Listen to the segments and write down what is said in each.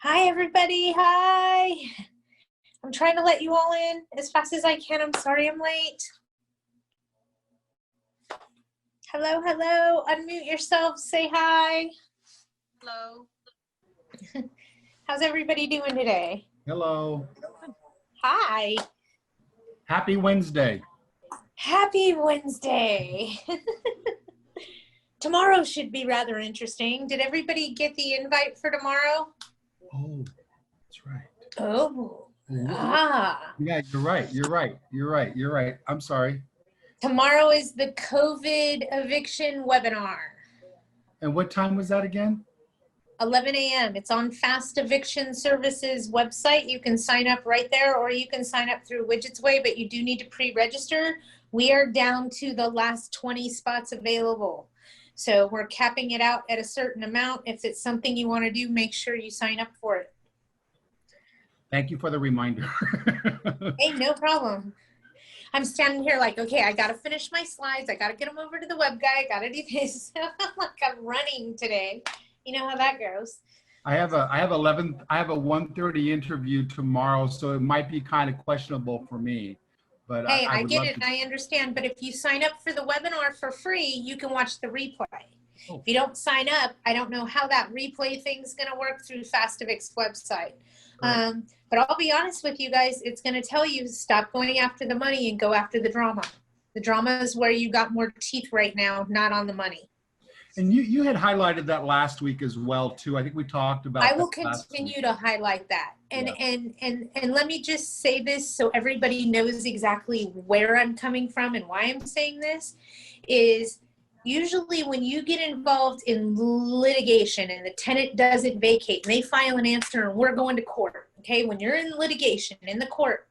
Hi, everybody. Hi. I'm trying to let you all in as fast as I can. I'm sorry I'm late. Hello, hello. Unmute yourself. Say hi. Hello. How's everybody doing today? Hello. Hi. Happy Wednesday. Happy Wednesday. Tomorrow should be rather interesting. Did everybody get the invite for tomorrow? Oh, that's right. Oh. Ah. Yeah, you're right. You're right. You're right. You're right. I'm sorry. Tomorrow is the COVID eviction webinar. And what time was that again? 11 a.m. It's on Fast Eviction Services website. You can sign up right there, or you can sign up through Widget's Way, but you do need to pre-register. We are down to the last 20 spots available. So we're capping it out at a certain amount. If it's something you want to do, make sure you sign up for it. Thank you for the reminder. Hey, no problem. I'm standing here like, okay, I got to finish my slides. I got to get them over to the web guy. I got to do this. Like I'm running today. You know how that goes. I have a 1:30 interview tomorrow, so it might be kind of questionable for me. But Hey, I I would get love it. to. I understand. But if you sign up for the webinar for free, you can watch the replay. Oh. If you don't sign up, I don't know how that replay thing's going to work through FastEvic's website. But I'll be honest with you guys, it's going to tell you stop going after the money and go after the drama. The drama is where you got more teeth right now, not on the money. And you had highlighted that last week as well too. I think we talked about. I will continue to highlight that. And, yeah. and let me just say this so everybody knows exactly where I'm coming from and why I'm saying this is usually when you get involved in litigation and the tenant doesn't vacate and they file an answer and we're going to court, okay? When you're in litigation in the court,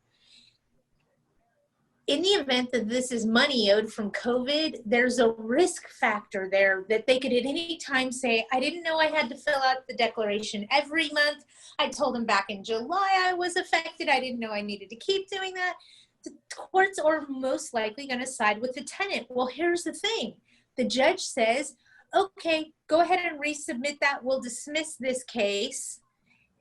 in the event that this is money owed from COVID, there's a risk factor there that they could at any time say, I didn't know I had to fill out the declaration every month. I told them back in July I was affected. I didn't know I needed to keep doing that. The courts are most likely going to side with the tenant. Well, here's the thing. The judge says, okay, go ahead and resubmit that. We'll dismiss this case.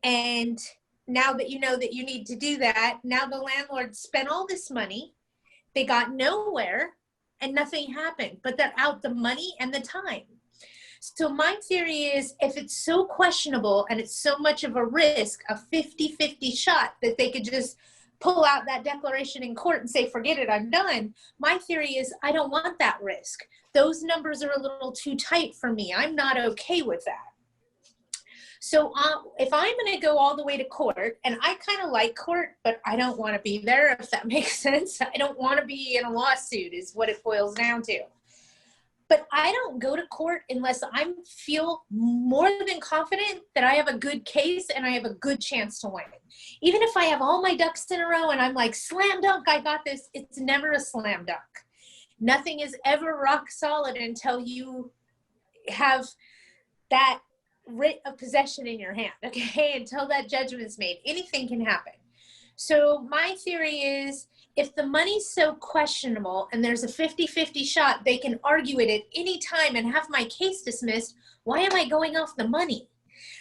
And now that you know that you need to do that, now the landlord spent all this money. They got nowhere and nothing happened, but they're out the money and the time. So my theory is if it's so questionable and it's so much of a risk, a 50-50 shot that they could just pull out that declaration in court and say, forget it, I'm done. My theory is I don't want that risk. Those numbers are a little too tight for me. I'm not okay with that. So if I'm going to go all the way to court, and I kind of like court, but I don't want to be there, if that makes sense. I don't want to be in a lawsuit is what it boils down to. But I don't go to court unless I feel more than confident that I have a good case and I have a good chance to win. Even if I have all my ducks in a row and I'm like, slam dunk, I got this. It's never a slam dunk. Nothing is ever rock solid until you have that writ of possession in your hand, okay? Until that judgment is made, anything can happen. So my theory is if the money's so questionable and there's a 50-50 shot, they can argue it at any time and have my case dismissed. Why am I going off the money?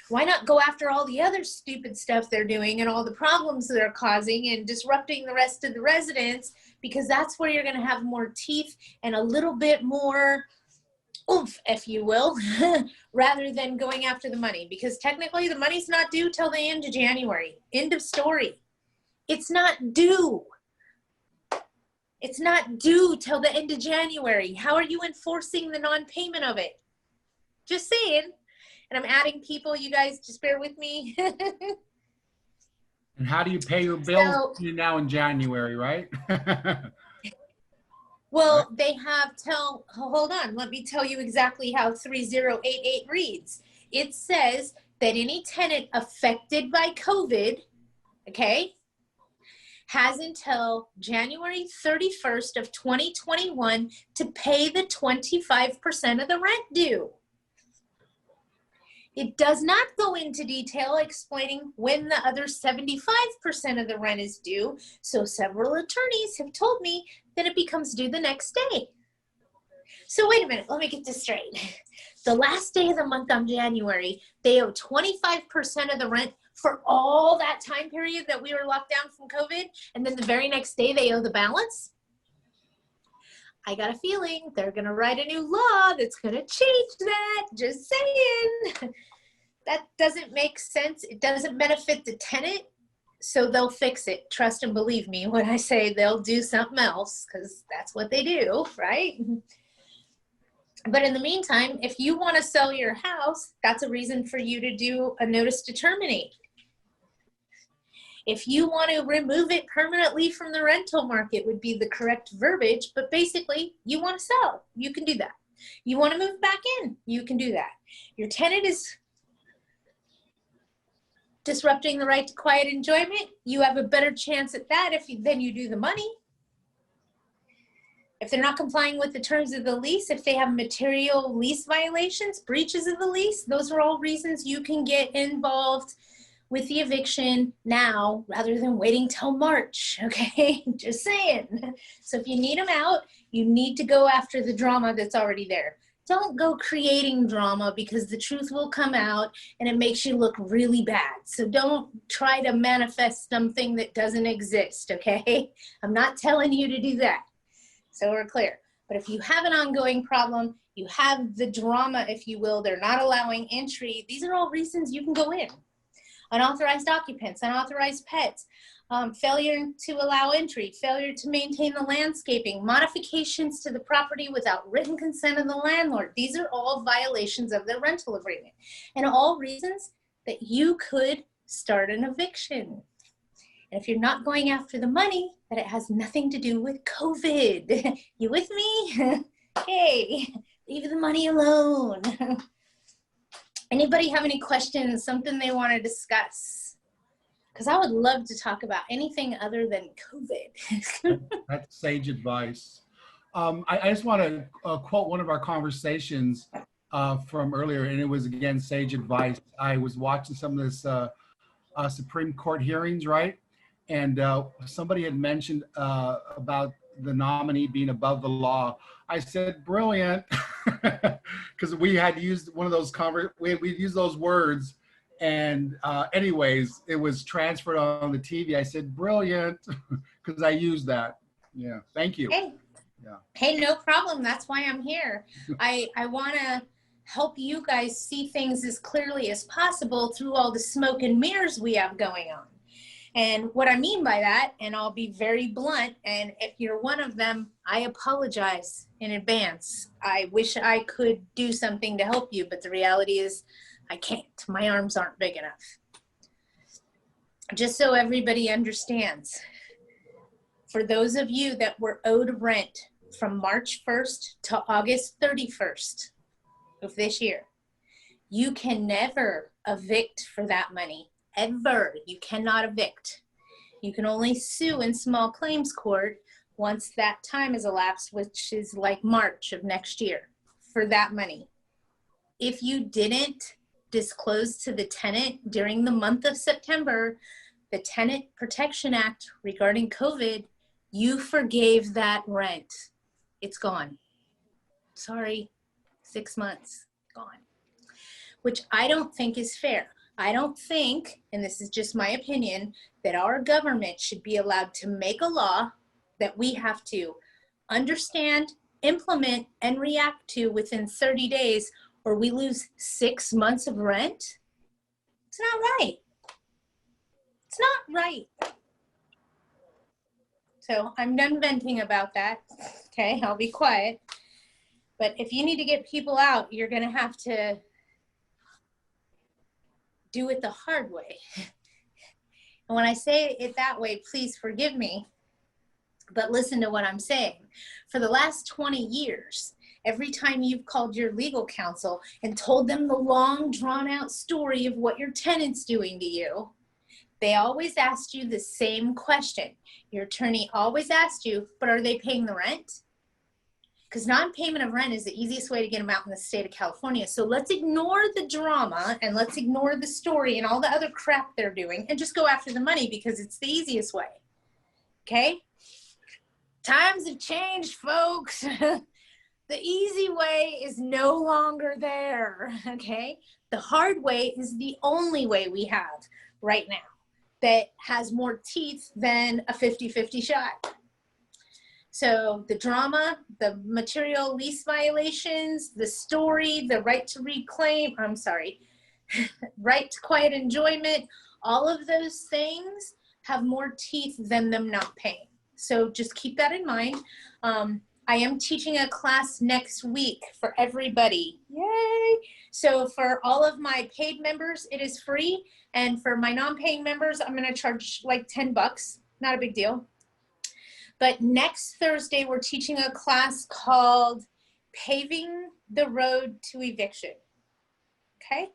Why not go after all the other stupid stuff they're doing and all the problems they're causing and disrupting the rest of the residents? Because that's where you're going to have more teeth and a little bit more oomph, if you will, rather than going after the money, because technically the money's not due till the end of January. End of story. It's not due. It's not due till the end of January. How are you enforcing the non-payment of it? Just saying. And I'm adding people. You guys just bear with me. And how do you pay your bills between now and January, right? Well, they have hold on, let me tell you exactly how 3088 reads. It says that any tenant affected by COVID, okay, has until January 31st of 2021 to pay the 25% of the rent due. It does not go into detail explaining when the other 75% of the rent is due, so several attorneys have told me that it becomes due the next day. So wait a minute, let me get this straight. The last day of the month on January, they owe 25% of the rent for all that time period that we were locked down from COVID, and then the very next day they owe the balance? I got a feeling they're going to write a new law that's going to change that. Just saying. That doesn't make sense. It doesn't benefit the tenant, so they'll fix it. Trust and believe me when I say they'll do something else, because that's what they do, right? But in the meantime, if you want to sell your house, that's a reason for you to do a notice to terminate. If you want to remove it permanently from the rental market would be the correct verbiage, but basically you want to sell, you can do that. You want to move back in, you can do that. Your tenant is disrupting the right to quiet enjoyment, you have a better chance at that than you do the money. If they're not complying with the terms of the lease, if they have material lease violations, breaches of the lease, those are all reasons you can get involved with the eviction now rather than waiting till March, okay? Just saying. So if you need them out, you need to go after the drama that's already there. Don't go creating drama, because the truth will come out and it makes you look really bad. So don't try to manifest something that doesn't exist, okay? I'm not telling you to do that. So we're clear. But if you have an ongoing problem, you have the drama, if you will, they're not allowing entry, these are all reasons you can go in. Unauthorized occupants, unauthorized pets, failure to allow entry, failure to maintain the landscaping, modifications to the property without written consent of the landlord. These are all violations of the rental agreement, and all reasons that you could start an eviction. And if you're not going after the money, that it has nothing to do with COVID. You with me? Hey, leave the money alone. Anybody have any questions, something they want to discuss? Because I would love to talk about anything other than COVID. That's sage advice. I just want to quote one of our conversations from earlier, and it was, again, sage advice. I was watching some of this Supreme Court hearings, right? And somebody had mentioned about the nominee being above the law. I said, brilliant, because we had used one of those, we used those words. And anyways, it was transferred on the TV. I said, brilliant, because I used that. Yeah, thank you. Hey, yeah. Hey, no problem. That's why I'm here. I want to help you guys see things as clearly as possible through all the smoke and mirrors we have going on. And what I mean by that, and I'll be very blunt, and if you're one of them, I apologize in advance. I wish I could do something to help you, but the reality is I can't. My arms aren't big enough. Just so everybody understands, for those of you that were owed rent from March 1st to August 31st of this year, you can never evict for that money. Ever. You cannot evict. You can only sue in small claims court once that time is elapsed, which is like March of next year, for that money. If you didn't disclose to the tenant during the month of September, the Tenant Protection Act regarding COVID, you forgave that rent. It's gone. Sorry, 6 months, gone. Which I don't think is fair. I don't think, and this is just my opinion, that our government should be allowed to make a law that we have to understand, implement, and react to within 30 days, or we lose 6 months of rent. It's not right. It's not right. So I'm done venting about that. Okay, I'll be quiet. But if you need to get people out, you're going to have to do it the hard way. And when I say it that way, please forgive me, but listen to what I'm saying. For the last 20 years, every time you've called your legal counsel and told them the long drawn out story of what your tenant's doing to you, they always asked you the same question. Your attorney always asked you, but are they paying the rent? Because non-payment of rent is the easiest way to get them out in the state of California. So let's ignore the drama and let's ignore the story and all the other crap they're doing and just go after the money, because it's the easiest way. Okay? Times have changed, folks. The easy way is no longer there. Okay? The hard way is the only way we have. right now that has more teeth than a 50-50 shot. So the drama, the material lease violations, the story, the right to reclaim, I'm sorry, right to quiet enjoyment, all of those things have more teeth than them not paying. So just keep that in mind. I am teaching a class next week for everybody. Yay! So for all of my paid members, it is free. And for my non-paying members, I'm going to charge like 10 bucks. Not a big deal. But next Thursday, we're teaching a class called Paving the Road to Eviction. Okay?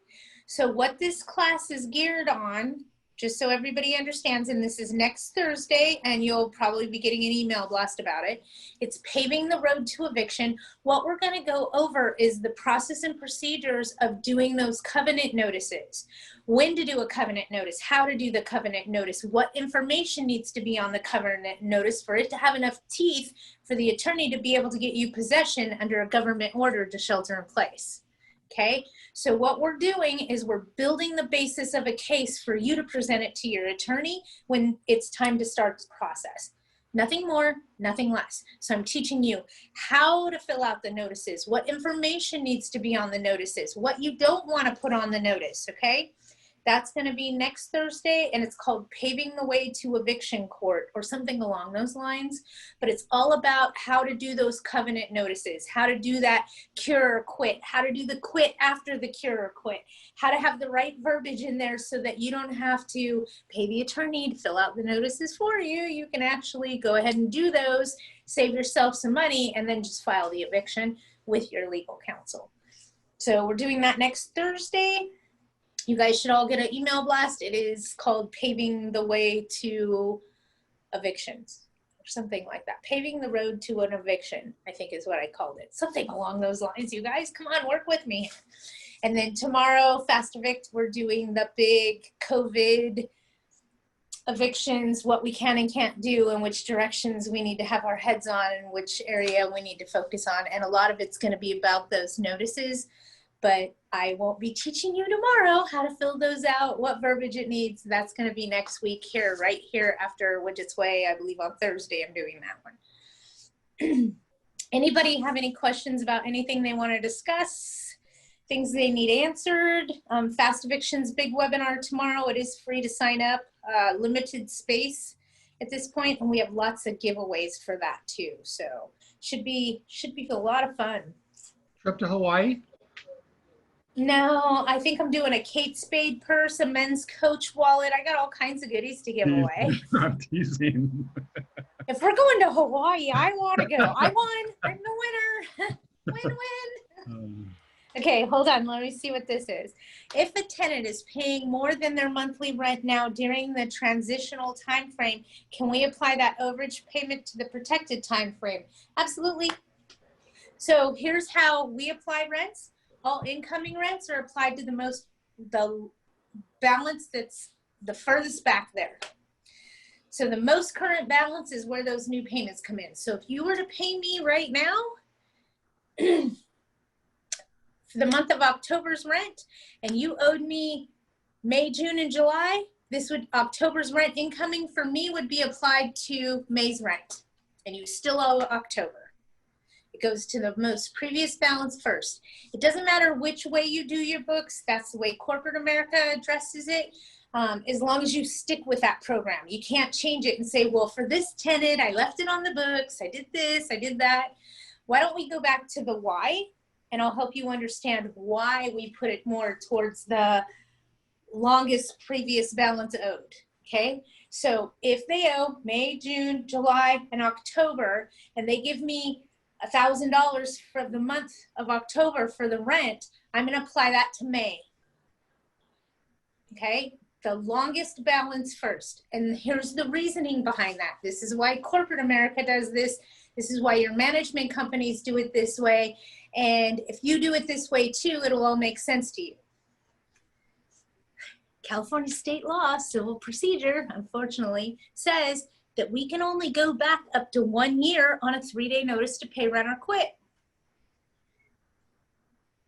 So what this class is geared on, just so everybody understands, and this is next Thursday, and you'll probably be getting an email blast about it. It's paving the road to eviction. What we're going to go over is the process and procedures of doing those covenant notices. When to do a covenant notice, how to do the covenant notice, what information needs to be on the covenant notice for it to have enough teeth for the attorney to be able to get you possession under a government order to shelter in place. Okay, so what we're doing is we're building the basis of a case for you to present it to your attorney when it's time to start the process. Nothing more, nothing less. So I'm teaching you how to fill out the notices, what information needs to be on the notices, what you don't want to put on the notice, okay? That's going to be next Thursday, and it's called Paving the Way to Eviction Court or something along those lines. But it's all about how to do those covenant notices, how to do that cure or quit, how to do the quit after the cure or quit, how to have the right verbiage in there so that you don't have to pay the attorney to fill out the notices for you. You can actually go ahead and do those, save yourself some money, and then just file the eviction with your legal counsel. So we're doing that next Thursday. You guys should all get an email blast. It is called Paving the Way to Evictions or something like that. Paving the Road to an Eviction, I think is what I called it. Something along those lines, you guys. Come on, work with me. And then tomorrow, Fast Evict, we're doing the big COVID evictions, what we can and can't do, and which directions we need to have our heads on, and which area we need to focus on. And a lot of it's going to be about those notices. But I won't be teaching you tomorrow how to fill those out, what verbiage it needs. That's going to be next week here, right here after Widget's Way. I believe on Thursday I'm doing that one. Anybody have any questions about anything they want to discuss? Things they need answered? Fast Eviction's big webinar tomorrow. It is free to sign up. Limited space at this point, and we have lots of giveaways for that too. So should be a lot of fun. Trip to Hawaii? No, I think I'm doing a Kate Spade purse, a men's Coach wallet. I got all kinds of goodies to give away. I'm teasing. If we're going to Hawaii, I want to go. I won. I'm the winner. Win-win. Okay, hold on. Let me see what this is. If a tenant is paying more than their monthly rent now during the transitional time frame, can we apply that overage payment to the protected time frame? Absolutely. So here's how we apply rents. All incoming rents are applied to the balance that's the furthest back there. So the most current balance is where those new payments come in. So if you were to pay me right now, for the month of October's rent, and you owed me May, June, and July, October's rent incoming for me would be applied to May's rent, and you still owe October. It goes to the most previous balance first. It doesn't matter which way you do your books. That's the way corporate America addresses it. As long as you stick with that program. You can't change it and say, well, for this tenant, I left it on the books. I did this, I did that. Why don't we go back to the why? And I'll help you understand why we put it more towards the longest previous balance owed, okay? So if they owe May, June, July, and October, and they give me $1,000 for the month of October for the rent, I'm going to apply that to May. Okay, the longest balance first. And here's the reasoning behind that. This is why corporate America does this. This is why your management companies do it this way. And if you do it this way too, it'll all make sense to you. California state law, civil procedure, unfortunately, says that we can only go back up to 1 year on a 3-day notice to pay, rent, or quit.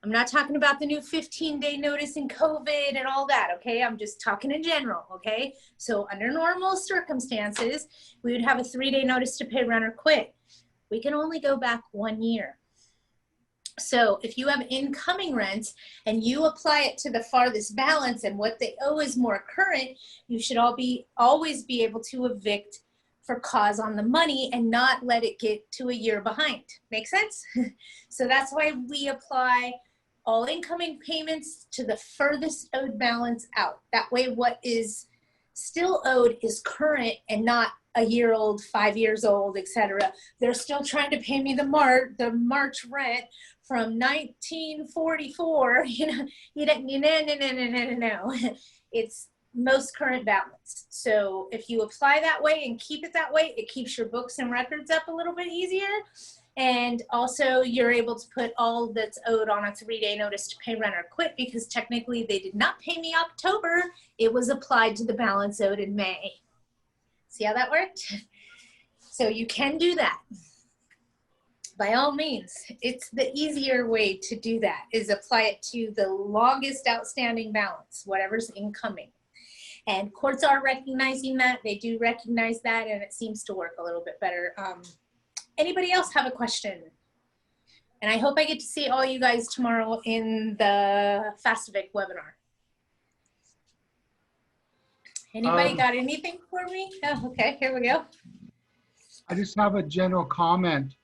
I'm not talking about the new 15-day notice in COVID and all that, okay? I'm just talking in general, okay? So under normal circumstances, we would have a 3-day notice to pay rent or quit. We can only go back 1 year. So if you have incoming rents and you apply it to the farthest balance and what they owe is more current, you should always be able to evict for cause on the money and not let it get to a year behind. Make sense? So that's why we apply all incoming payments to the furthest owed balance out. That way what is still owed is current and not a year old, 5 years old, etc. They're still trying to pay me the March rent from 1944. No. It's most current balance. So if you apply that way and keep it that way, it keeps your books and records up a little bit easier. And also you're able to put all that's owed on a 3-day notice to pay rent or quit, because technically they did not pay me October. It was applied to the balance owed in May. See how that worked? So you can do that. By all means, it's the easier way to do that, is apply it to the longest outstanding balance, whatever's incoming. And courts are recognizing that. They do recognize that, and it seems to work a little bit better. Anybody else have a question? And I hope I get to see all you guys tomorrow in the Fastovic webinar. Anybody got anything for me? Oh, okay, here we go. I just have a general comment.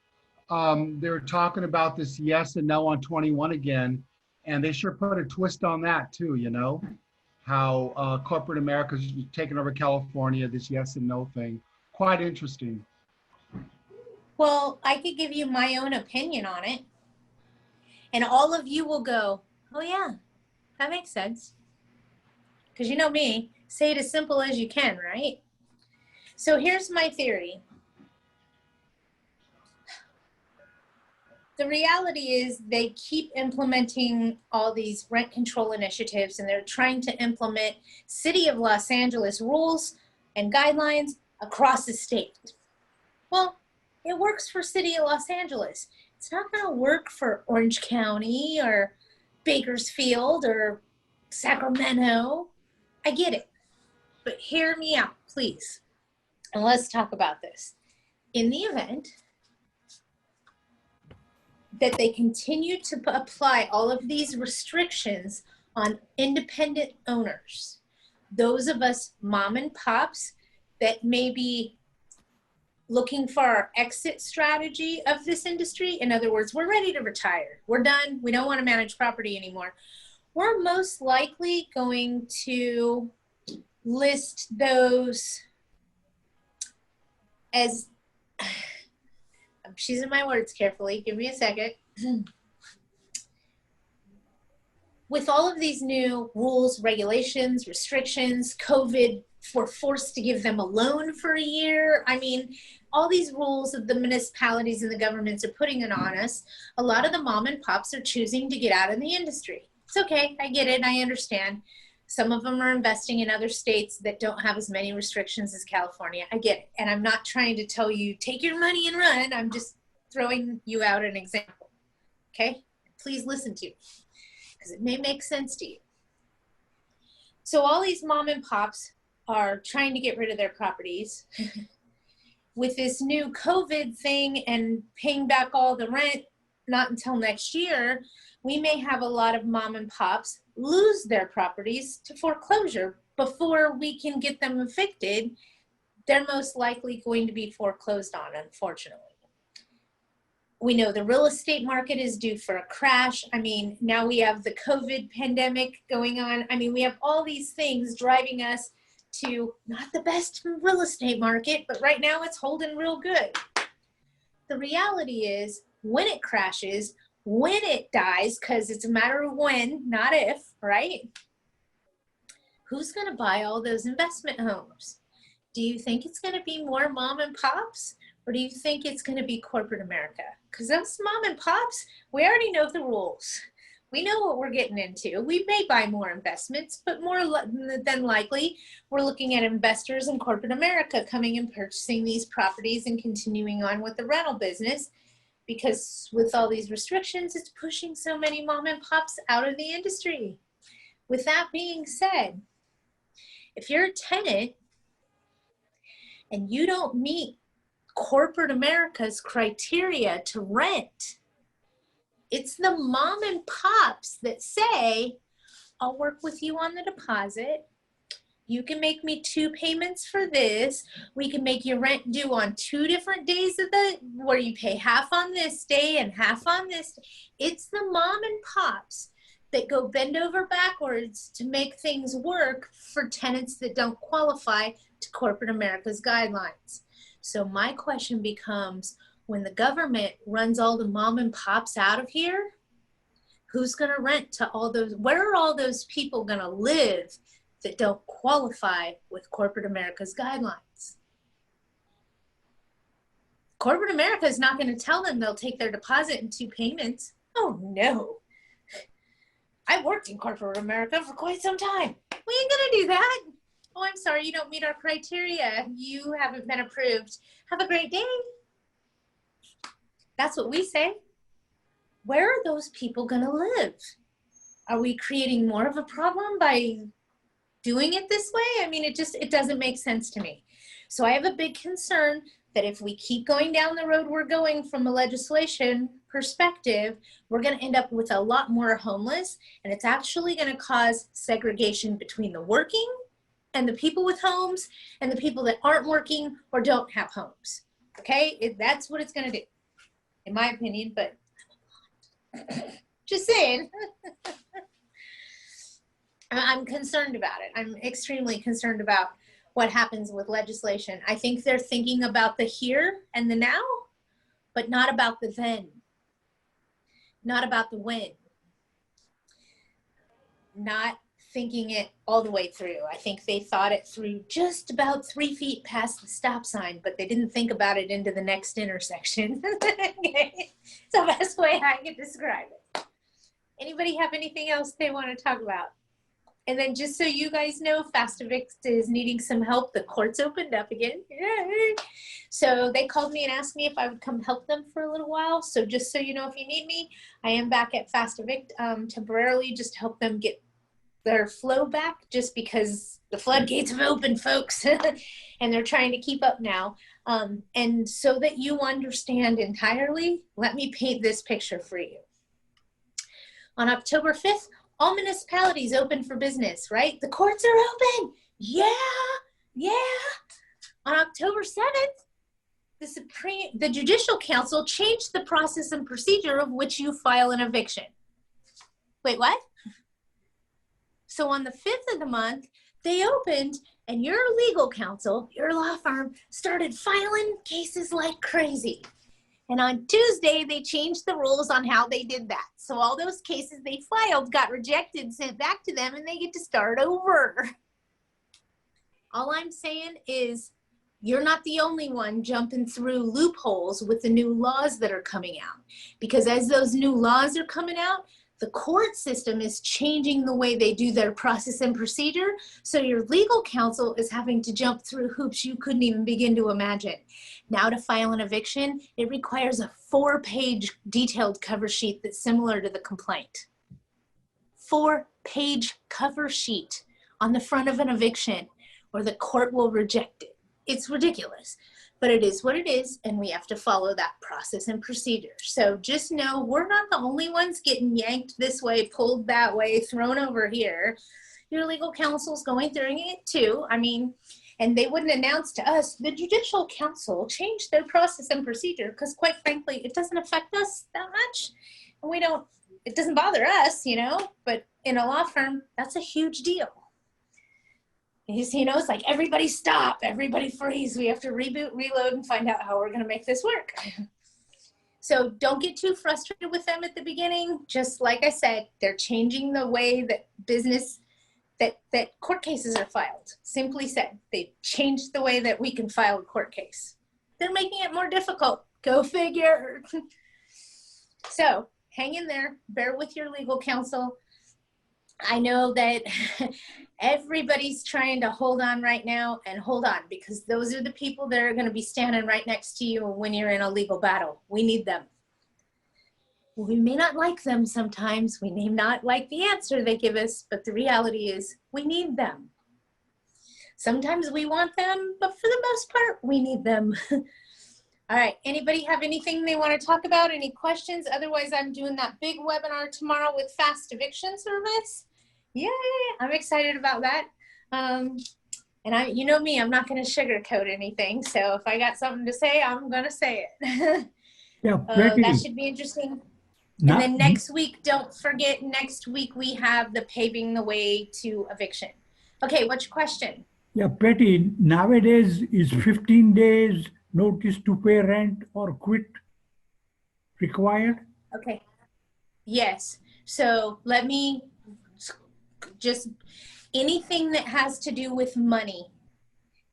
They were talking about this yes and no on 21 again, and they sure put a twist on that too, you know, how corporate America's taking over California, this yes and no thing. Quite interesting. Well, I could give you my own opinion on it, and all of you will go, oh yeah, that makes sense. Because you know me, say it as simple as you can, right? So here's my theory. The reality is they keep implementing all these rent control initiatives, and they're trying to implement City of Los Angeles rules and guidelines across the state. Well, it works for City of Los Angeles. It's not going to work for Orange County or Bakersfield or Sacramento. I get it, but hear me out, please. And let's talk about this. In the event that they continue to apply all of these restrictions on independent owners, those of us mom and pops that may be looking for our exit strategy of this industry, in other words, we're ready to retire, we're done, we don't want to manage property anymore, we're most likely going to list those as, I'm choosing my words carefully, give me a second. With all of these new rules, regulations, restrictions, COVID, we're forced to give them a loan for a year. I mean, all these rules that the municipalities and the governments are putting it on us, a lot of the mom and pops are choosing to get out of the industry. It's okay, I get it, I understand. Some of them are investing in other states that don't have as many restrictions as California. I get it. And I'm not trying to tell you, take your money and run. I'm just throwing you out an example. Okay? Please listen to me, because it may make sense to you. So all these mom and pops are trying to get rid of their properties. With this new COVID thing and paying back all the rent, not until next year, we may have a lot of mom and pops lose their properties to foreclosure before we can get them evicted. They're most likely going to be foreclosed on, unfortunately. We know the real estate market is due for a crash. I mean, now we have the COVID pandemic going on. I mean, we have all these things driving us to not the best real estate market, but right now it's holding real good. The reality is, when it crashes, when it dies, because it's a matter of when, not if, right? Who's going to buy all those investment homes? Do you think it's going to be more mom and pops, or do you think it's going to be corporate America? Because those mom and pops, we already know the rules. We know what we're getting into. We may buy more investments, but more than likely, we're looking at investors in corporate America coming and purchasing these properties and continuing on with the rental business. because with all these restrictions, it's pushing so many mom and pops out of the industry. With that being said, if you're a tenant and you don't meet corporate America's criteria to rent, it's the mom and pops that say, I'll work with you on the deposit. You can make me 2 payments for this. We can make your rent due on 2 different days of where you pay half on this day and half on this. It's the mom and pops that go bend over backwards to make things work for tenants that don't qualify to corporate America's guidelines. So my question becomes, when the government runs all the mom and pops out of here, who's going to rent to all those? Where are all those people going to live that don't qualify with corporate America's guidelines? Corporate America is not going to tell them they'll take their deposit in 2 payments. Oh no. I worked in corporate America for quite some time. We ain't going to do that. Oh, I'm sorry, you don't meet our criteria. You haven't been approved. Have a great day. That's what we say. Where are those people going to live? Are we creating more of a problem by doing it this way? I mean, it doesn't make sense to me. So I have a big concern that if we keep going down the road we're going from a legislation perspective, we're going to end up with a lot more homeless, and it's actually going to cause segregation between the working and the people with homes and the people that aren't working or don't have homes. Okay, that's what it's going to do, in my opinion, but just saying. I'm concerned about it. I'm extremely concerned about what happens with legislation. I think they're thinking about the here and the now, but not about the then, not about the when, not thinking it all the way through. I think they thought it through just about 3 feet past the stop sign, but they didn't think about it into the next intersection. Okay. It's the best way I can describe it. Anybody have anything else they want to talk about? And then just so you guys know, Fast Evict is needing some help. The courts opened up again. Yay. So they called me and asked me if I would come help them for a little while. So just so you know, if you need me, I am back at Fast Evict temporarily, just to help them get their flow back, just because the floodgates have opened, folks. And they're trying to keep up now. And so that you understand entirely, let me paint this picture for you. On October 5th, all municipalities open for business, right? The courts are open. Yeah, yeah. On October 7th, the Judicial Council changed the process and procedure of which you file an eviction. Wait, what? So on the 5th of the month, they opened, and your legal counsel, your law firm, started filing cases like crazy. And on Tuesday, they changed the rules on how they did that. So all those cases they filed got rejected, sent back to them, and they get to start over. All I'm saying is, you're not the only one jumping through loopholes with the new laws that are coming out. Because as those new laws are coming out, the court system is changing the way they do their process and procedure. So your legal counsel is having to jump through hoops you couldn't even begin to imagine. Now to file an eviction, it requires a 4-page detailed cover sheet that's similar to the complaint. 4-page cover sheet on the front of an eviction, or the court will reject it. It's ridiculous, but it is what it is, and we have to follow that process and procedure. So just know we're not the only ones getting yanked this way, pulled that way, thrown over here. Your legal counsel's going through it too. I mean, and they wouldn't announce to us, the Judicial Council changed their process and procedure, because quite frankly, it doesn't affect us that much. And it doesn't bother us, you know, but in a law firm, that's a huge deal. It's like, everybody stop, everybody freeze. We have to reboot, reload, and find out how we're going to make this work. So don't get too frustrated with them at the beginning. Just like I said, they're changing the way that that court cases are filed. Simply said, they changed the way that we can file a court case. They're making it more difficult. Go figure. So hang in there. Bear with your legal counsel. I know that everybody's trying to hold on right now, and hold on, because those are the people that are going to be standing right next to you when you're in a legal battle. We need them. We may not like them sometimes. We may not like the answer they give us, but the reality is we need them. Sometimes we want them, but for the most part, we need them. All right, anybody have anything they want to talk about? Any questions? Otherwise, I'm doing that big webinar tomorrow with Fast Eviction Service. Yay, I'm excited about that. And you know me, I'm not going to sugarcoat anything. So if I got something to say, I'm going to say it. Yeah, that should be interesting. And then next week, don't forget, next week we have the paving the way to eviction. Okay, what's your question? Yeah, Patty, nowadays is 15 days notice to pay rent or quit required? Okay. Yes. So let me just, anything that has to do with money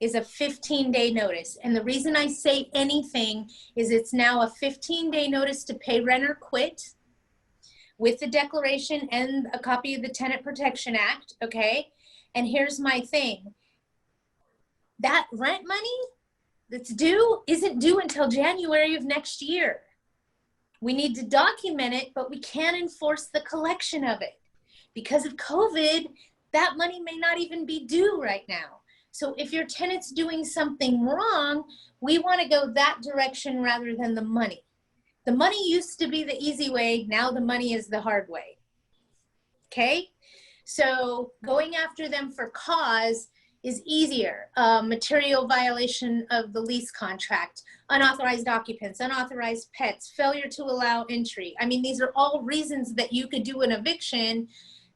is a 15-day notice. And the reason I say anything is it's now a 15-day notice to pay rent or quit with the declaration and a copy of the Tenant Protection Act, okay? And here's my thing. That rent money that's due isn't due until January of next year. We need to document it, but we can't enforce the collection of it. Because of COVID, that money may not even be due right now. So if your tenant's doing something wrong, we want to go that direction rather than the money. The money used to be the easy way. Now the money is the hard way. Okay? So going after them for cause is easier. Material violation of the lease contract, unauthorized occupants, unauthorized pets, failure to allow entry. I mean, these are all reasons that you could do an eviction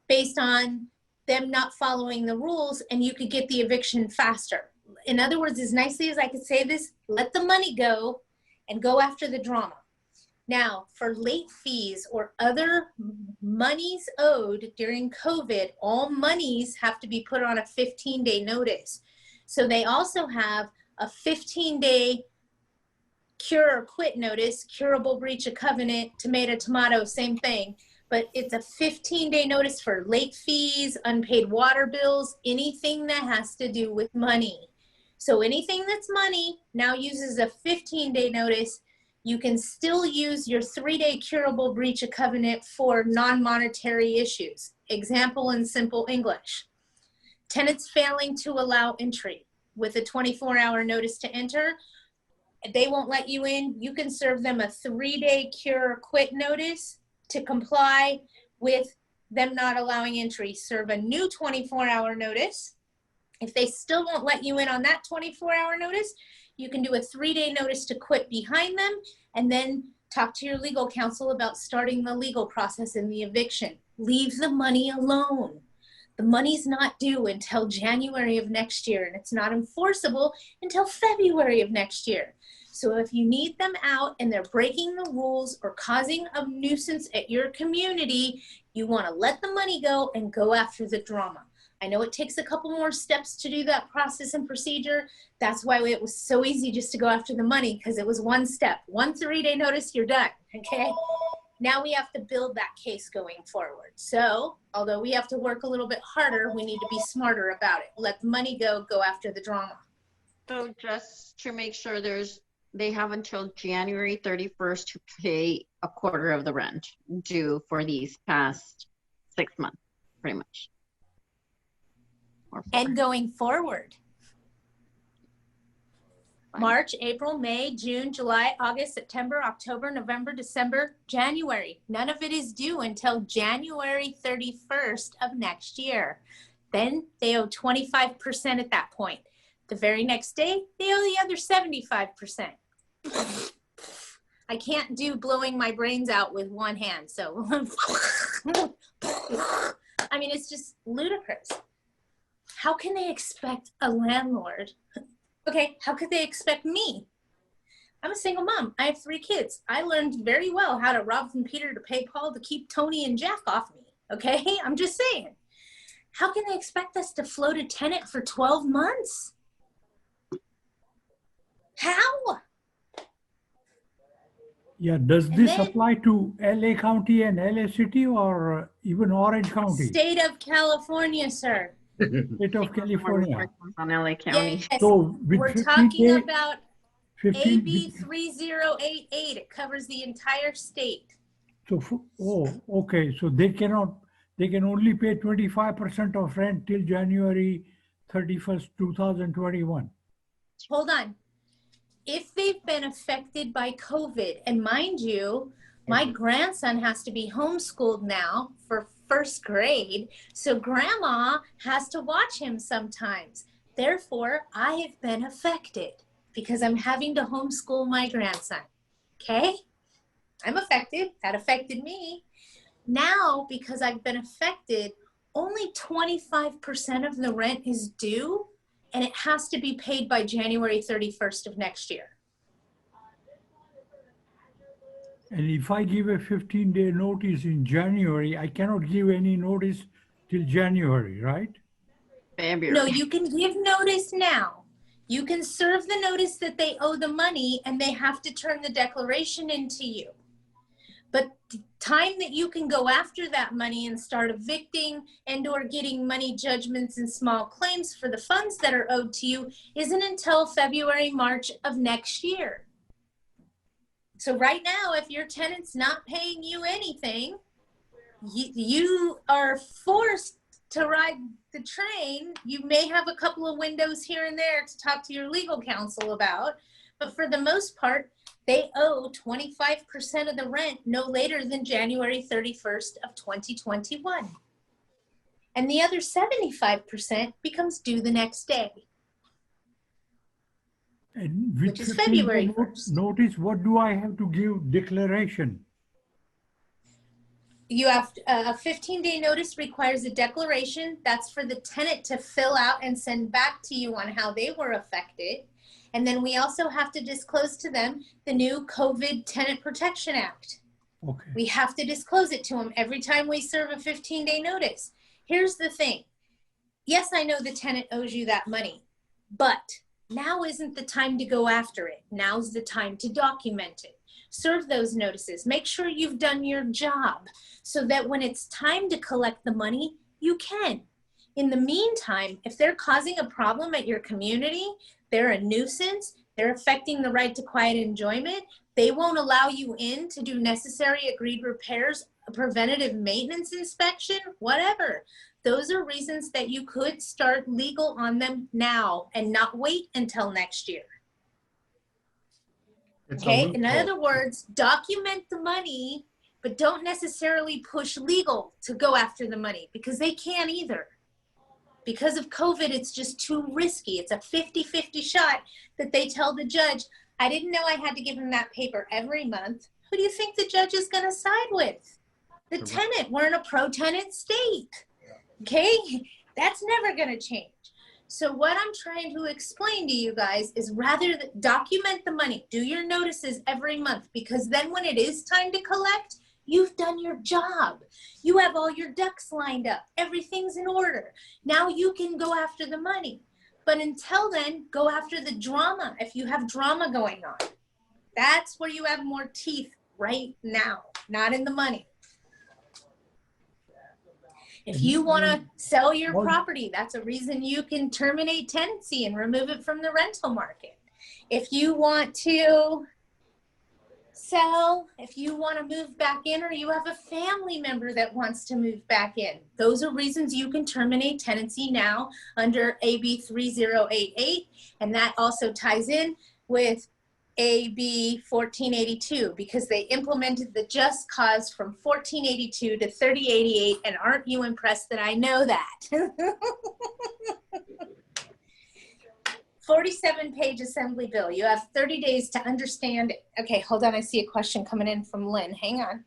based on them not following the rules, and you could get the eviction faster. In other words, as nicely as I could say this, let the money go and go after the drama. Now, for late fees or other monies owed during COVID, all monies have to be put on a 15-day notice. So they also have a 15-day cure or quit notice, curable breach of covenant, tomato, same thing. But it's a 15-day notice for late fees, unpaid water bills, anything that has to do with money. So anything that's money now uses a 15-day notice. You can still use your 3-day curable breach of covenant for non-monetary issues. Example in simple English. Tenants failing to allow entry with a 24-hour notice to enter. They won't let you in. You can serve them a 3-day cure or quit notice to comply with them not allowing entry. Serve a new 24-hour notice. If they still won't let you in on that 24-hour notice, you can do a 3-day notice to quit behind them, and then talk to your legal counsel about starting the legal process in the eviction. Leave the money alone. The money's not due until January of next year, and it's not enforceable until February of next year. So if you need them out and they're breaking the rules or causing a nuisance at your community, you want to let the money go and go after the drama. I know it takes a couple more steps to do that process and procedure. That's why it was so easy just to go after the money, because it was one step. One 3-day notice, you're done, okay? Now we have to build that case going forward. So although we have to work a little bit harder, we need to be smarter about it. Let the money go after the drama. So just to make sure they have until January 31st to pay a quarter of the rent due for these past 6 months, pretty much. And going forward. Fine. March, April, May, June, July, August, September, October, November, December, January. None of it is due until January 31st of next year. Then they owe 25% at that point. The very next day, they owe the other 75%. I can't do blowing my brains out with one hand, so. I mean, it's just ludicrous. How can they expect a landlord? Okay, how could they expect me? I'm a single mom. I have 3 kids. I learned very well how to rob from Peter to pay Paul to keep Tony and Jack off me. Okay, I'm just saying. How can they expect us to float a tenant for 12 months? How? Yeah, does this apply to LA County and LA City or even Orange County? State of California, sir. State of California. On LA County. Yes, So we're talking about AB 3088. It covers the entire state. So, oh, okay, so they can only pay 25% of rent till January 31st, 2021. Hold on. If they've been affected by COVID, and mind you, my grandson has to be homeschooled now for first grade, so grandma has to watch him sometimes. Therefore, I have been affected because I'm having to homeschool my grandson. Okay? I'm affected. That affected me. Now, because I've been affected, only 25% of the rent is due, and it has to be paid by January 31st of next year. And if I give a 15-day notice in January, I cannot give any notice till January, right? February. No, you can give notice now. You can serve the notice that they owe the money and they have to turn the declaration into you. But the time that you can go after that money and start evicting and or getting money judgments and small claims for the funds that are owed to you isn't until February, March of next year. So right now, if your tenant's not paying you anything, you are forced to ride the train. You may have a couple of windows here and there to talk to your legal counsel about, but for the most part, they owe 25% of the rent no later than January 31st of 2021. And the other 75% becomes due the next day. And with Which is 15 February day 1st. notice, what do I have to give declaration? You have a 15-day notice requires a declaration. That's for the tenant to fill out and send back to you on how they were affected. And then we also have to disclose to them the new COVID Tenant Protection Act. Okay. We have to disclose it to them every time we serve a 15-day notice. Here's the thing. Yes, I know the tenant owes you that money, but now isn't the time to go after it. Now's the time to document it. Serve those notices. Make sure you've done your job so that when it's time to collect the money, you can. In the meantime, if they're causing a problem at your community, they're a nuisance, they're affecting the right to quiet enjoyment, they won't allow you in to do necessary agreed repairs, a preventative maintenance inspection, whatever. Those are reasons that you could start legal on them now and not wait until next year. Okay, in other words, document the money, but don't necessarily push legal to go after the money because they can't either. Because of COVID, it's just too risky. It's a 50-50 shot that they tell the judge, I didn't know I had to give him that paper every month. Who do you think the judge is going to side with? The tenant. We're in a pro-tenant state. Okay, that's never going to change. So what I'm trying to explain to you guys is rather document the money, do your notices every month, because then when it is time to collect, you've done your job. You have all your ducks lined up. Everything's in order. Now you can go after the money. But until then, go after the drama if you have drama going on. That's where you have more teeth right now, not in the money. If you want to sell your property, that's a reason you can terminate tenancy and remove it from the rental market. If you want to sell, if you want to move back in, or you have a family member that wants to move back in, those are reasons you can terminate tenancy now under AB 3088. And that also ties in with AB 1482 because they implemented the just cause from 1482 to 3088. And aren't you impressed that I know that? 47-page assembly bill. You have 30 days to understand it. Okay, hold on. I see a question coming in from Lynn. Hang on.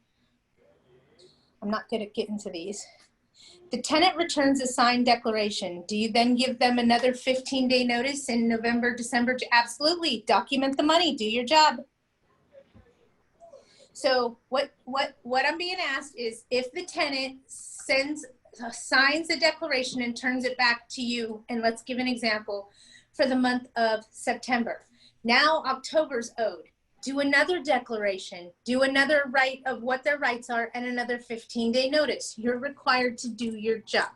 I'm not good at getting to these. The tenant returns a signed declaration. Do you then give them another 15-day notice in November, December? Absolutely. Document the money. Do your job. So what I'm being asked is if the tenant signs a declaration and turns it back to you, and let's give an example for the month of September. Now October's owed. Do another declaration, do another right of what their rights are, and another 15-day notice. You're required to do your job.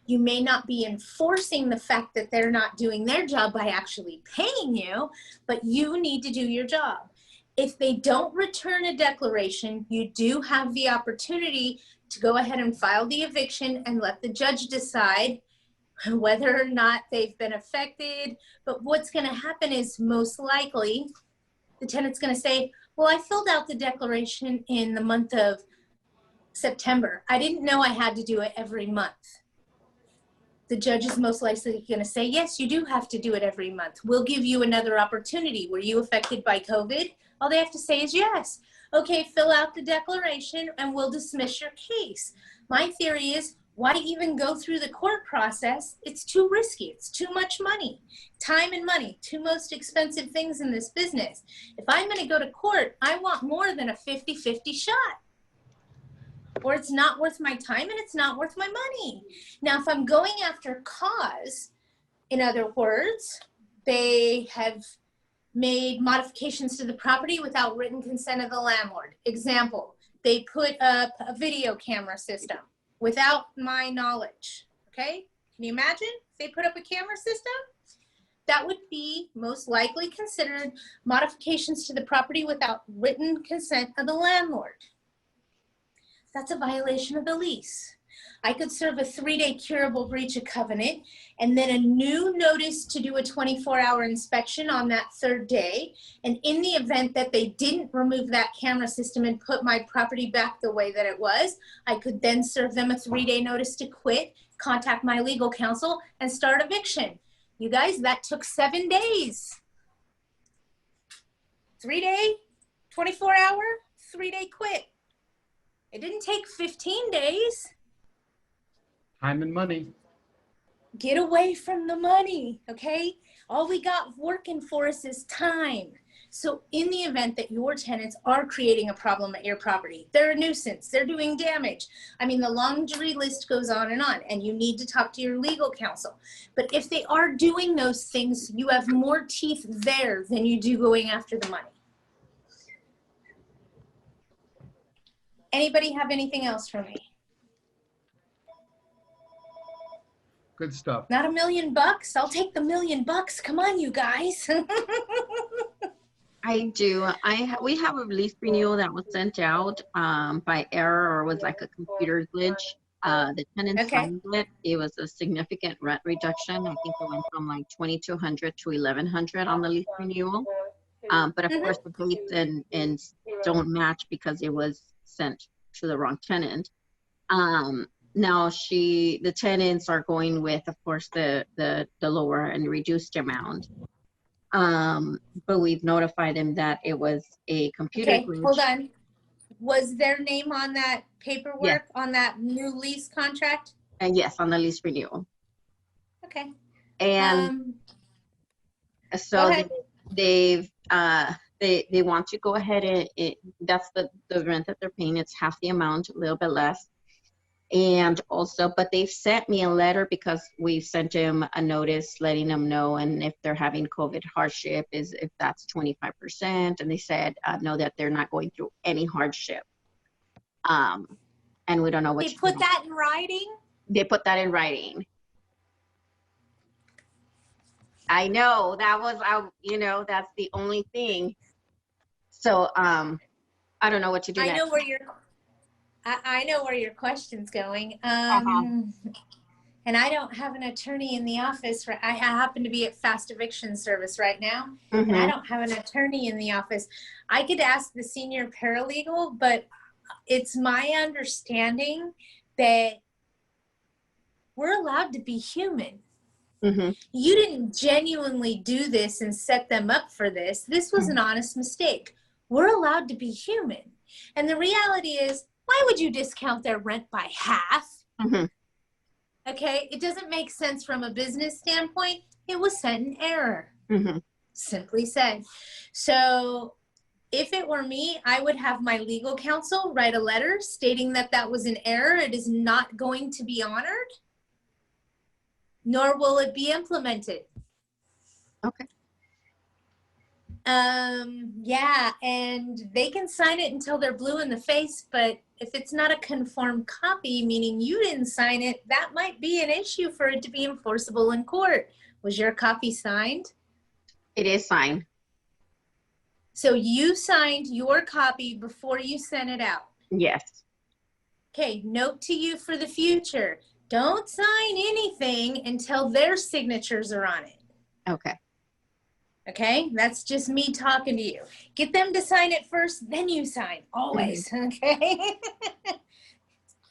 You may not be enforcing the fact that they're not doing their job by actually paying you, but you need to do your job. If they don't return a declaration, you do have the opportunity to go ahead and file the eviction and let the judge decide whether or not they've been affected. But what's going to happen is most likely the tenant's going to say, well, I filled out the declaration in the month of September. I didn't know I had to do it every month. The judge is most likely going to say, yes, you do have to do it every month. We'll give you another opportunity. Were you affected by COVID? All they have to say is yes. Okay, fill out the declaration and we'll dismiss your case. My theory is, why even go through the court process? It's too risky. It's too much money. Time and money, two most expensive things in this business. If I'm going to go to court, I want more than a 50-50 shot. Or it's not worth my time and it's not worth my money. Now, if I'm going after cause, in other words, they have made modifications to the property without written consent of the landlord. Example, they put up a video camera system without my knowledge, okay? Can you imagine if they put up a camera system? That would be most likely considered modifications to the property without written consent of the landlord. That's a violation of the lease. I could serve a 3-day curable breach of covenant and then a new notice to do a 24-hour inspection on that 3rd day. And in the event that they didn't remove that camera system and put my property back the way that it was, I could then serve them a 3-day notice to quit, contact my legal counsel, and start eviction. You guys, that took 7 days. 3-day, 24-hour, 3-day quit. It didn't take 15 days. Time and money. Get away from the money, okay? All we got working for us is time. So in the event that your tenants are creating a problem at your property, they're a nuisance, they're doing damage. I mean, the laundry list goes on, and you need to talk to your legal counsel. But if they are doing those things, you have more teeth there than you do going after the money. Anybody have anything else for me? Good stuff. Not $1 million bucks? I'll take the $1 million bucks. Come on, you guys. I do. We have a lease renewal that was sent out by error or was like a computer glitch. The tenant signed it. It was a significant rent reduction. I think it went from like $2,200 to $1,100 on the lease renewal. But of course, the dates and don't match because it was sent to the wrong tenant. Now the tenants are going with, of course, the lower and reduced amount. But we've notified them that it was a computer glitch. Hold on. Was their name on that paperwork, yes, on that new lease contract? And yes, on the lease renewal. Okay. And so they want to go ahead and that's the rent that they're paying. It's half the amount, a little bit less. And also, but they've sent me a letter because we sent them a notice letting them know, and if they're having COVID hardship, is if that's 25%. And they said, no, that they're not going through any hardship. And we don't know what. They put that in writing? They put that in writing. I know, that was, that's the only thing. So, I don't know what to do next. I know where your question's going. And I don't have an attorney in the office. I happen to be at Fast Eviction Service right now. And I don't have an attorney in the office. I could ask the senior paralegal, but it's my understanding that we're allowed to be human. You didn't genuinely do this and set them up for this. This was an honest mistake. We're allowed to be human. And the reality is, why would you discount their rent by half? Okay, it doesn't make sense from a business standpoint. It was sent in error, simply said. So if it were me, I would have my legal counsel write a letter stating that that was an error. It is not going to be honored, nor will it be implemented. Okay. Yeah, and they can sign it until they're blue in the face, but if it's not a conformed copy, meaning you didn't sign it, that might be an issue for it to be enforceable in court. Was your copy signed? It is signed. So you signed your copy before you sent it out. Yes. Okay, note to you for the future. Don't sign anything until their signatures are on it. Okay. Okay, that's just me talking to you. Get them to sign it first, then you sign, always, okay?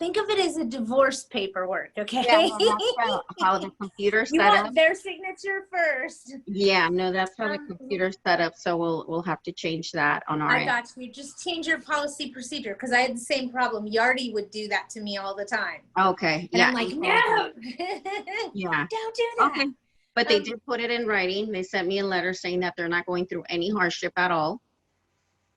Think of it as a divorce paperwork, okay? Yeah, no, that's how the computer's You set want up. their signature first. Yeah, no, that's how the computer's set up. So we'll have to change that on our I end. got you. Just change your policy procedure because I had the same problem. Yardy would do that to me all the time. Okay. And Yeah. I'm like, and- no, Yeah. don't do that. Okay. But they did put it in writing. They sent me a letter saying that they're not going through any hardship at all.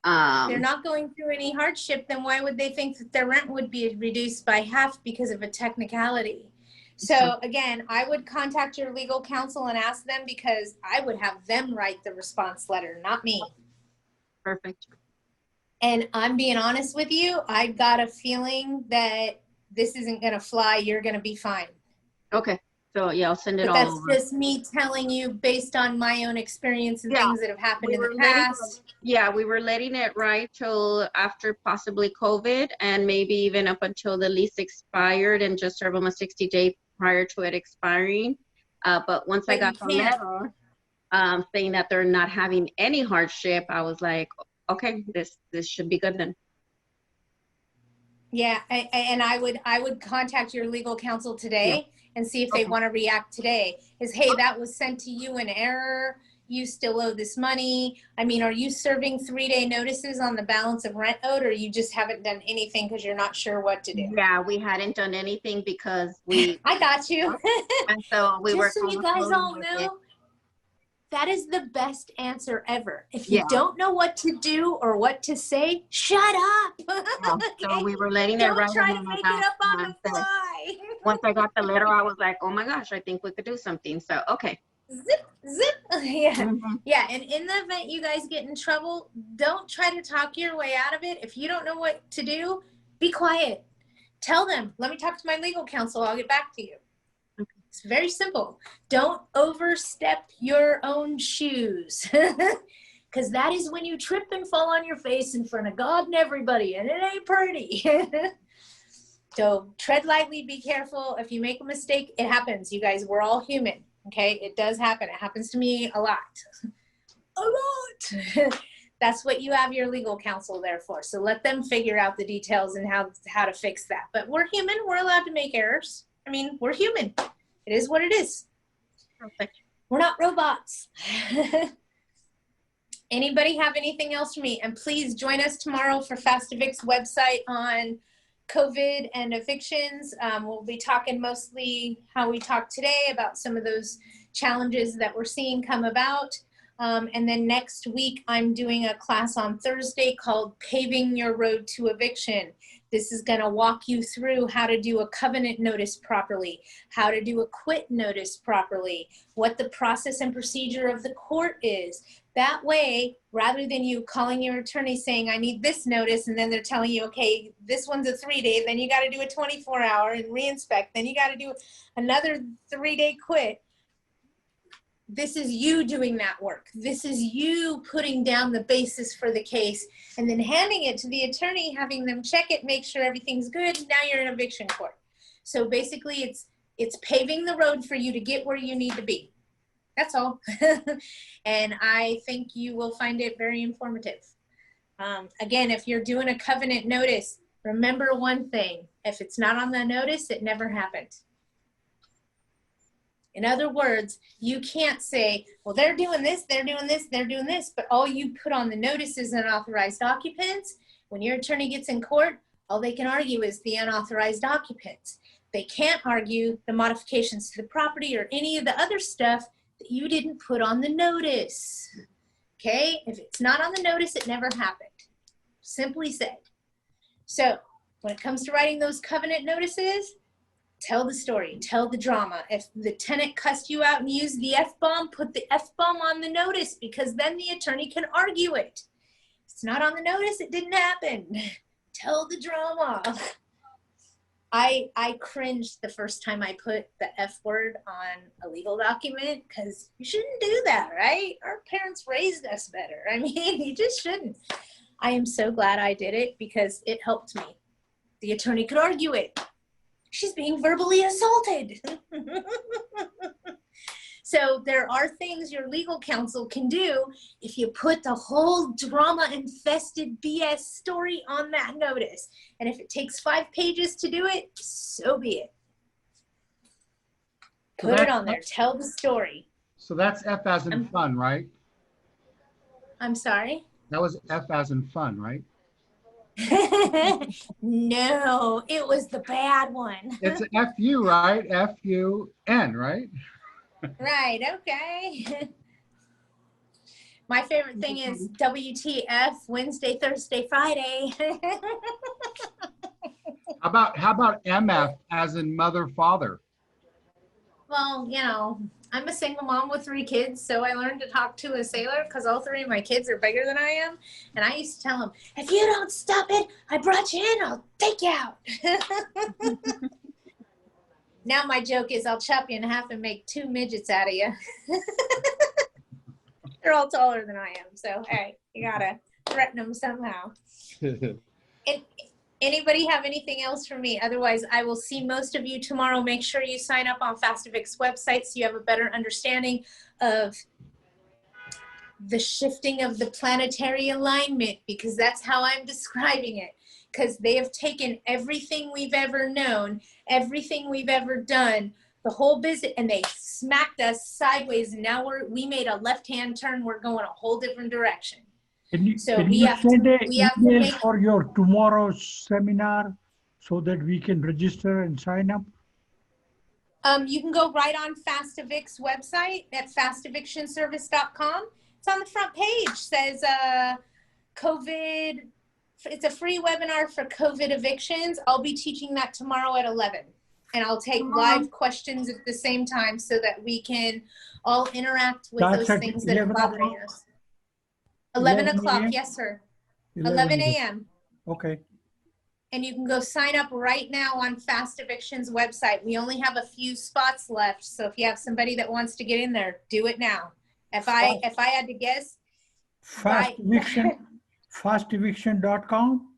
They're not going through any hardship, then why would they think that their rent would be reduced by half because of a technicality? So again, I would contact your legal counsel and ask them because I would have them write the response letter, not me. Perfect. And I'm being honest with you, I got a feeling that this isn't going to fly. You're going to be fine. Okay. So yeah, I'll send it But all that's over. just me telling you based on my own experience and Yeah, things that have happened we in were the letting past. Yeah, we were letting it ride till after possibly COVID and maybe even up until the lease expired and just serve them a 60-day prior to it expiring. But once I But got you the can't. letter saying that they're not having any hardship, I was like, okay, this should be good then. Yeah, and I would contact your legal counsel today and see if they Okay. want to react today. Is, hey, that was sent to you in error. You still owe this money. I mean, are you serving 3-day notices on the balance of rent owed, or you just haven't done anything because you're not sure what to do? Yeah, we hadn't done anything because we I got you. and so we were Just so kind you of guys floating all with it. know, that is the best answer ever. If you Yeah. don't know what to do or what to say, shut up. Yeah, so Okay? we were letting it Don't ride. try and to then make about it up on the that. fly. Once I got the letter, I was like, oh my gosh, I think we could do something. So, okay. Zip, zip. Yeah. Mhm. Yeah. And in the event you guys get in trouble, don't try to talk your way out of it. If you don't know what to do, be quiet. Tell them, let me talk to my legal counsel. I'll get back to you. Okay. It's very simple. Don't overstep your own shoes. Because that is when you trip and fall on your face in front of God and everybody, and it ain't pretty. So tread lightly, be careful. If you make a mistake, it happens. You guys, we're all human, okay? It does happen. It happens to me a lot. A lot. That's what you have your legal counsel there for. So let them figure out the details and how to fix that. But we're human. We're allowed to make errors. I mean, we're human. It is what it is. Perfect. We're not robots. Anybody have anything else for me? And please join us tomorrow for Fast Evict's website on COVID and evictions. We'll be talking mostly how we talked today about some of those challenges that we're seeing come about. And then next week, I'm doing a class on Thursday called Paving Your Road to Eviction. This is going to walk you through how to do a covenant notice properly, how to do a quit notice properly, what the process and procedure of the court is. That way, rather than you calling your attorney saying, I need this notice, and then they're telling you, okay, this one's a 3-day, then you got to do a 24-hour and reinspect, then you got to do another 3-day quit. This is you doing that work. This is you putting down the basis for the case and then handing it to the attorney, having them check it, make sure everything's good. Now you're in eviction court. So basically it's paving the road for you to get where you need to be. That's all. And I think you will find it very informative. Again, if you're doing a covenant notice, remember one thing. If it's not on the notice, it never happened. In other words, you can't say, well, they're doing this, they're doing this, they're doing this, but all you put on the notice is unauthorized occupants. When your attorney gets in court, all they can argue is the unauthorized occupants. They can't argue the modifications to the property or any of the other stuff that you didn't put on the notice. Okay? If it's not on the notice, it never happened. Simply said. So when it comes to writing those covenant notices, tell the story, tell the drama. If the tenant cussed you out and used the F-bomb, put the F-bomb on the notice because then the attorney can argue it. If it's not on the notice, it didn't happen. Tell the drama. I cringed the first time I put the F word on a legal document, because you shouldn't do that, right? Our parents raised us better. I mean, you just shouldn't. I am so glad I did it because it helped me. The attorney could argue it. She's being verbally assaulted. So there are things your legal counsel can do if you put the whole drama-infested BS story on that notice. And if it takes 5 pages to do it, so be it. Put it on there. Tell the story. So that's F as in fun, right? I'm sorry? That was F as in fun, right? No, it was the bad one. It's F-U, right? F-U-N, right? Right, okay. My favorite thing is WTF, Wednesday, Thursday, Friday. How about MF as in mother, father? Well, you know, I'm a single mom with 3 kids, so I learned to talk to a sailor because all 3 of my kids are bigger than I am. And I used to tell them, if you don't stop it, I brought you in, I'll take you out. Now my joke is I'll chop you in half and make 2 midgets out of you. They're all taller than I am, so hey, you gotta threaten them somehow. Anybody have anything else for me? Otherwise, I will see most of you tomorrow. Make sure you sign up on FastEvict's website so you have a better understanding of the shifting of the planetary alignment, because that's how I'm describing it. Because they have taken everything we've ever known, everything we've ever done, the whole business, and they smacked us sideways. And now we made a left-hand turn. We're going a whole different direction. Can you send an email for your tomorrow's seminar so that we can register and sign up? You can go right on FastEvict's website at fastevictionservice.com. It's on the front page. Says COVID. It's a free webinar for COVID evictions. I'll be teaching that tomorrow at 11. And I'll take live questions at the same time so that we can all interact with those things that are bothering us. 11 o'clock, yes, sir. 11 a.m. Okay. And you can go sign up right now on Fast Eviction's website. We only have a few spots left. So if you have somebody that wants to get in there, do it now. If I had to guess. Fasteviction.com?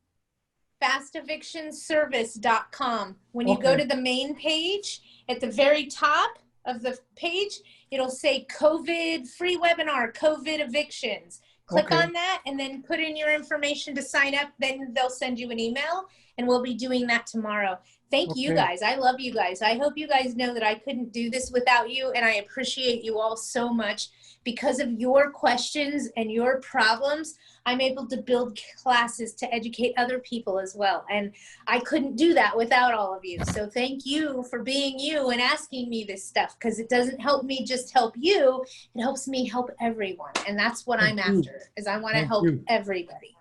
Fastevictionservice.com. When you go to the main page, at the very top of the page, it'll say COVID free webinar, COVID evictions. Click on that and then put in your information to sign up. Then they'll send you an email, and we'll be doing that tomorrow. Thank you guys. I love you guys. I hope you guys know that I couldn't do this without you, and I appreciate you all so much. Because of your questions and your problems, I'm able to build classes to educate other people as well. And I couldn't do that without all of you. So thank you for being you and asking me this stuff, because it doesn't help me just help you. It helps me help everyone. And that's what I'm after, is I want to help everybody.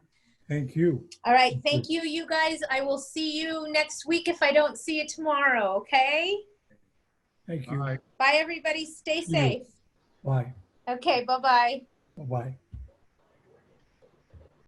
Thank you. All right. Thank you, you guys. I will see you next week if I don't see you tomorrow. Okay? Thank you. Bye. Bye, everybody. Stay safe. Bye. Okay. Bye-bye. Bye-bye.